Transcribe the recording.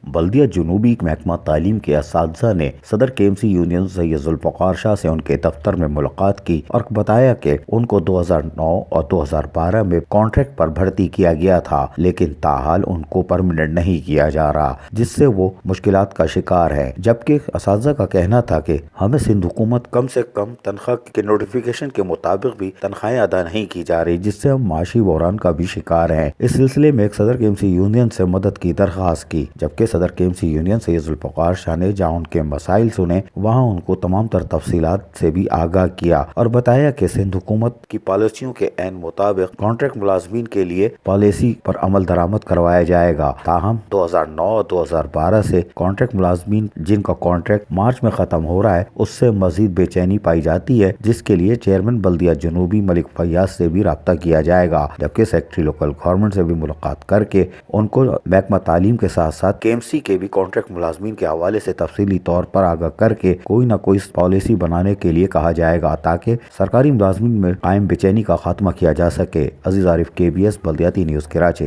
بلدیہ جنوبی محکمہ تعلیم کے اساتذہ نے صدر KMC یونین سید ذولفقار شاہ سے ان کے دفتر میں ملاقات کی اور بتایا کہ ان کو 2009 اور 2012 میں کانٹریکٹ پر بھرتی کیا گیا تھا، لیکن تاحال ان کو پرمننٹ نہیں کیا جا رہا، جس سے وہ مشکلات کا شکار ہے۔ جبکہ اساتذہ کا کہنا تھا کہ ہمیں سندھ حکومت کم سے کم تنخواہ کے نوٹیفیکیشن کے مطابق بھی تنخواہیں ادا نہیں کی جا رہی، جس سے ہم معاشی بحران کا بھی شکار ہیں۔ اس سلسلے میں ایک صدر KMC یونین سے مدد کی درخواست کی، جبکہ صدر KMC یونین سید ذوالفقار شاہ نے جہاں ان کے مسائل سنے، وہاں ان کو تمام تر تفصیلات سے بھی آگاہ کیا اور بتایا کہ سندھ حکومت کی پالیسیوں کے عین مطابق کانٹریکٹ ملازمین کے لیے پالیسی پر عمل درآمد کروایا جائے گا۔ تاہم 2009 اور 2012 سے کانٹریکٹ ملازمین جن کا کانٹریکٹ مارچ میں ختم ہو رہا ہے، اس سے مزید بے چینی پائی جاتی ہے، جس کے لیے چیئرمین بلدیہ جنوبی ملک فیاض سے بھی رابطہ کیا جائے گا، جبکہ سیکرٹری لوکل گورنمنٹ سے بھی ملاقات کر کے ان کو محکمہ تعلیم کے ساتھ ساتھ KMC کے بھی کانٹریکٹ ملازمین کے حوالے سے تفصیلی طور پر آگاہ کر کے کوئی نہ کوئی پالیسی بنانے کے لیے کہا جائے گا، تاکہ سرکاری ملازمین میں قائم بے چینی کا خاتمہ کیا جا سکے۔ عزیز عارف KBS بلدیاتی نیوز کراچی۔